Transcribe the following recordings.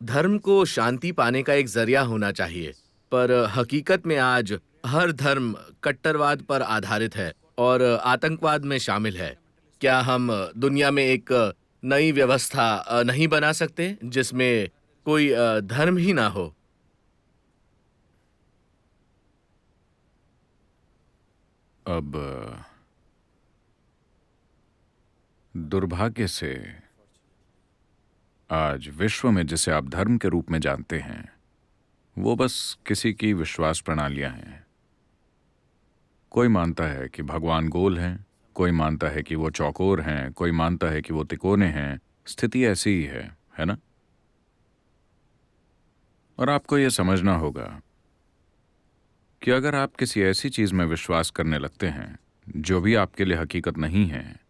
धर्म को शांति पाने का एक जरिया होना चाहिए, पर हकीकत में आज हर धर्म कट्टरवाद पर आधारित है और आतंकवाद में शामिल है। क्या हम दुनिया में एक नई व्यवस्था नहीं बना सकते जिसमें कोई धर्म ही ना हो? अब दुर्भाग्य से आज विश्व में जिसे आप धर्म के रूप में जानते हैं, वो बस किसी की विश्वास प्रणालियां हैं। कोई मानता है कि भगवान गोल हैं, कोई मानता है कि वो चौकोर हैं, कोई मानता है कि वो तिकोने हैं। स्थिति ऐसी ही है ना? और आपको ये समझना होगा कि अगर आप किसी ऐसी चीज में विश्वास करने लगते हैं जो भी आपके लिए हकीकत नहीं है,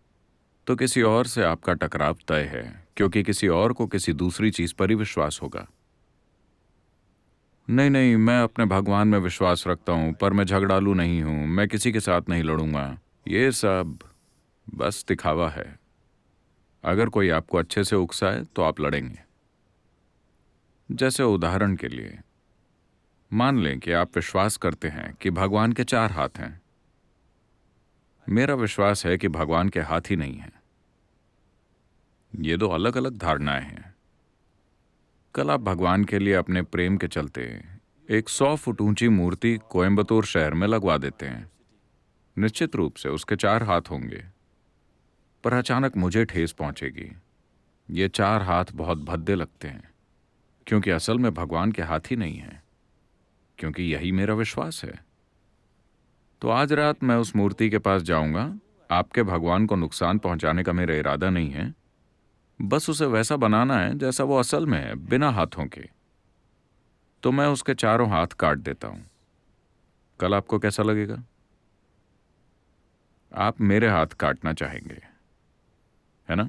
तो किसी और से आपका टकराव तय है, क्योंकि किसी और को किसी दूसरी चीज पर ही विश्वास होगा। नहीं नहीं, मैं अपने भगवान में विश्वास रखता हूं, पर मैं झगड़ालू नहीं हूं, मैं किसी के साथ नहीं लड़ूंगा। ये सब बस दिखावा है। अगर कोई आपको अच्छे से उकसाए तो आप लड़ेंगे। जैसे उदाहरण के लिए मान लें कि आप विश्वास करते हैं कि भगवान के 4 हाथ हैं। मेरा विश्वास है कि भगवान के हाथ ही नहीं हैं। ये दो अलग अलग धारणाएं हैं। कल आप भगवान के लिए अपने प्रेम के चलते एक 100 फुट ऊंची मूर्ति कोयम्बतूर शहर में लगवा देते हैं। निश्चित रूप से उसके 4 हाथ होंगे, पर अचानक मुझे ठेस पहुंचेगी। ये 4 हाथ बहुत भद्दे लगते हैं, क्योंकि असल में भगवान के हाथ ही नहीं है, क्योंकि यही मेरा विश्वास है। तो आज रात मैं उस मूर्ति के पास जाऊंगा। आपके भगवान को नुकसान पहुंचाने का मेरा इरादा नहीं है, बस उसे वैसा बनाना है जैसा वो असल में है, बिना हाथों के। तो मैं उसके 4 हाथ काट देता हूं। कल आपको कैसा लगेगा? आप मेरे हाथ काटना चाहेंगे, है ना?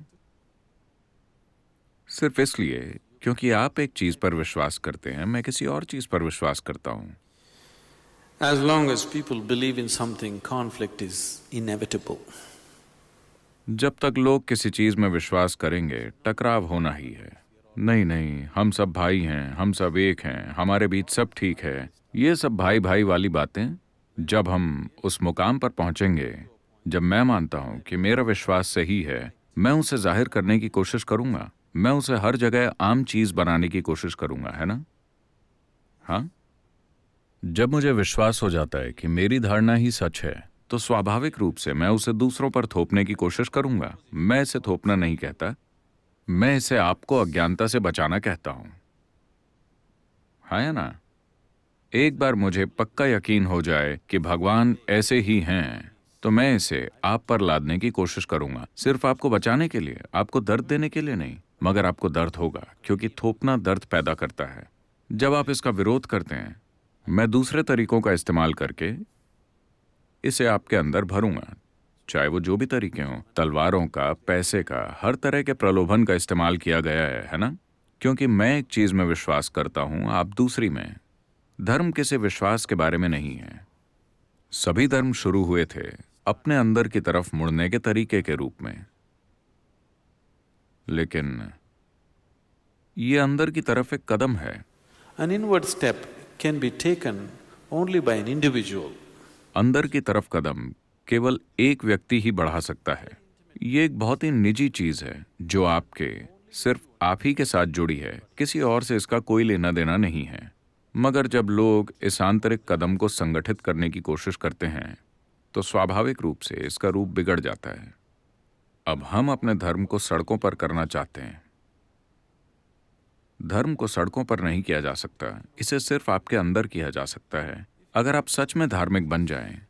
सिर्फ इसलिए क्योंकि आप एक चीज पर विश्वास करते हैं, मैं किसी और चीज पर विश्वास करता हूं। As long as people believe in something, conflict is inevitable. जब तक लोग किसी चीज में विश्वास करेंगे, टकराव होना ही है। नहीं नहीं, हम सब भाई हैं, हम सब एक हैं, हमारे बीच सब ठीक है, ये सब भाई भाई वाली बातें जब हम उस मुकाम पर पहुंचेंगे, जब मैं मानता हूं कि मेरा विश्वास सही है, मैं उसे जाहिर करने की कोशिश करूंगा। मैं उसे हर जगह आम चीज बनाने की कोशिश करूंगा, है ना? हाँ, जब मुझे विश्वास हो जाता है कि मेरी धारणा ही सच है, तो स्वाभाविक रूप से मैं उसे दूसरों पर थोपने की कोशिश करूंगा। मैं इसे थोपना नहीं कहता, मैं इसे आपको अज्ञानता से बचाना कहता हूं। हाँ या ना? एक बार मुझे पक्का यकीन हो जाए कि भगवान ऐसे ही हैं, तो मैं इसे आप पर लादने की कोशिश करूंगा, सिर्फ आपको बचाने के लिए, आपको दर्द देने के लिए नहीं। मगर आपको दर्द होगा, क्योंकि थोपना दर्द पैदा करता है। जब आप इसका विरोध करते हैं, मैं दूसरे तरीकों का इस्तेमाल करके इसे आपके अंदर भरूंगा, चाहे वो जो भी तरीके हों, तलवारों का, पैसे का, हर तरह के प्रलोभन का इस्तेमाल किया गया है ना? क्योंकि मैं एक चीज में विश्वास करता हूं, आप दूसरी में। धर्म किसी विश्वास के बारे में नहीं है। सभी धर्म शुरू हुए थे अपने अंदर की तरफ मुड़ने के तरीके के रूप में, लेकिन ये अंदर की तरफ एक कदम है। An inward step can be taken only by an individual. अंदर की तरफ कदम केवल एक व्यक्ति ही बढ़ा सकता है। ये एक बहुत ही निजी चीज है जो आपके सिर्फ आप ही के साथ जुड़ी है, किसी और से इसका कोई लेना देना नहीं है। मगर जब लोग इस आंतरिक कदम को संगठित करने की कोशिश करते हैं, तो स्वाभाविक रूप से इसका रूप बिगड़ जाता है। अब हम अपने धर्म को सड़कों पर करना चाहते हैं। धर्म को सड़कों पर नहीं किया जा सकता, इसे सिर्फ आपके अंदर किया जा सकता है। अगर आप सच में धार्मिक बन जाएं,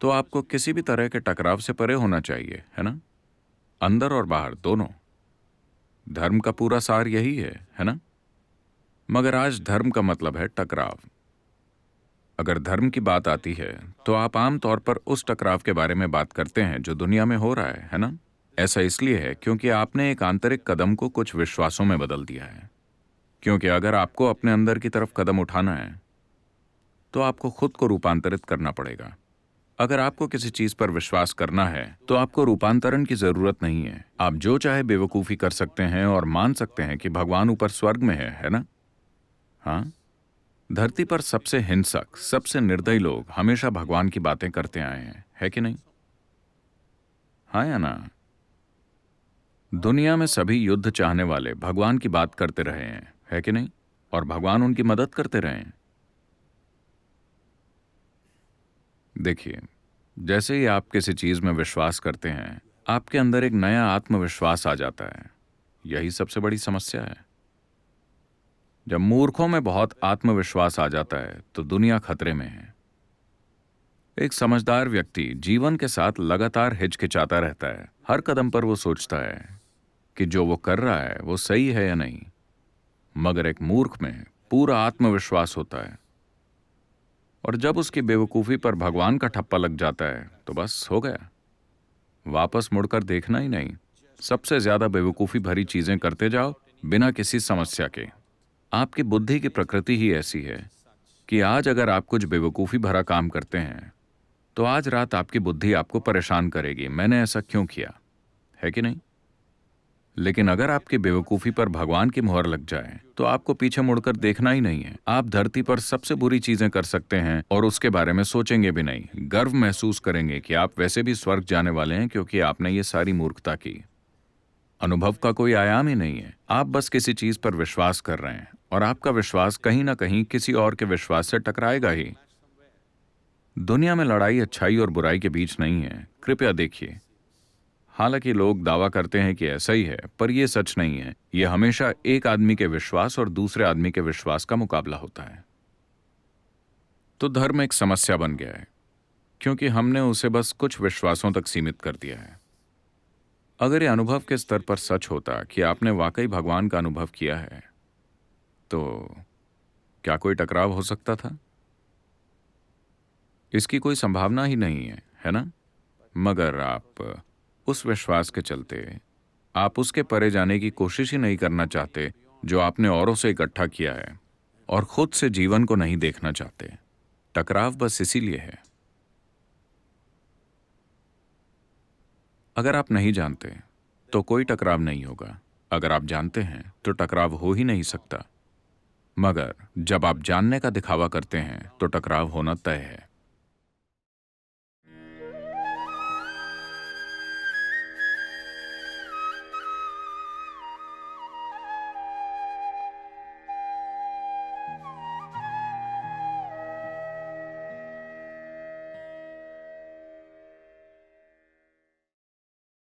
तो आपको किसी भी तरह के टकराव से परे होना चाहिए, है ना? अंदर और बाहर दोनों। धर्म का पूरा सार यही है ना? मगर आज धर्म का मतलब है टकराव। अगर धर्म की बात आती है, तो आप आम तौर पर उस टकराव के बारे में बात करते हैं जो दुनिया में हो रहा है ना? ऐसा इसलिए है क्योंकि आपने एक आंतरिक कदम को कुछ विश्वासों में बदल दिया है। क्योंकि अगर आपको अपने अंदर की तरफ कदम उठाना है, तो आपको खुद को रूपांतरित करना पड़ेगा। अगर आपको किसी चीज पर विश्वास करना है तो आपको रूपांतरण की जरूरत नहीं है। आप जो चाहे बेवकूफी कर सकते हैं और मान सकते हैं कि भगवान ऊपर स्वर्ग में है ना? हाँ, धरती पर सबसे हिंसक, सबसे निर्दयी लोग हमेशा भगवान की बातें करते आए हैं, है कि नहीं? हाँ या ना? दुनिया में सभी युद्ध चाहने वाले भगवान की बात करते रहे हैं, है कि नहीं? और भगवान उनकी मदद करते रहे हैं। देखिए, जैसे ही आप किसी चीज में विश्वास करते हैं, आपके अंदर एक नया आत्मविश्वास आ जाता है। यही सबसे बड़ी समस्या है। जब मूर्खों में बहुत आत्मविश्वास आ जाता है तो दुनिया खतरे में है। एक समझदार व्यक्ति जीवन के साथ लगातार हिचकिचाता रहता है। हर कदम पर वो सोचता है कि जो वो कर रहा है वो सही है या नहीं। मगर एक मूर्ख में पूरा आत्मविश्वास होता है, और जब उसकी बेवकूफी पर भगवान का ठप्पा लग जाता है तो बस हो गया, वापस मुड़कर देखना ही नहीं। सबसे ज्यादा बेवकूफी भरी चीजें करते जाओ बिना किसी समस्या के। आपकी बुद्धि की प्रकृति ही ऐसी है कि आज अगर आप कुछ बेवकूफी भरा काम करते हैं तो आज रात आपकी बुद्धि आपको परेशान करेगी, मैंने ऐसा क्यों किया, है कि नहीं? लेकिन अगर आपकी बेवकूफी पर भगवान की मुहर लग जाए तो आपको पीछे मुड़कर देखना ही नहीं है। आप धरती पर सबसे बुरी चीजें कर सकते हैं और उसके बारे में सोचेंगे भी नहीं। गर्व महसूस करेंगे कि आप वैसे भी स्वर्ग जाने वाले हैं क्योंकि आपने ये सारी मूर्खता की। अनुभव का कोई आयाम ही नहीं है। आप बस किसी चीज पर विश्वास कर रहे हैं और आपका विश्वास कहीं ना कहीं किसी और के विश्वास से टकराएगा ही। दुनिया में लड़ाई अच्छाई और बुराई के बीच नहीं है, कृपया देखिए। हालांकि लोग दावा करते हैं कि ऐसा ही है, पर यह सच नहीं है। यह हमेशा एक आदमी के विश्वास और दूसरे आदमी के विश्वास का मुकाबला होता है। तो धर्म एक समस्या बन गया है क्योंकि हमने उसे बस कुछ विश्वासों तक सीमित कर दिया है। अगर यह अनुभव के स्तर पर सच होता कि आपने वाकई भगवान का अनुभव किया है, तो क्या कोई टकराव हो सकता था? इसकी कोई संभावना ही नहीं है ना? मगर आप उस विश्वास के चलते आप उसके परे जाने की कोशिश ही नहीं करना चाहते जो आपने औरों से इकट्ठा किया है, और खुद से जीवन को नहीं देखना चाहते। टकराव बस इसीलिए है। अगर आप नहीं जानते तो कोई टकराव नहीं होगा। अगर आप जानते हैं तो टकराव हो ही नहीं सकता। मगर जब आप जानने का दिखावा करते हैं तो टकराव होना तय है।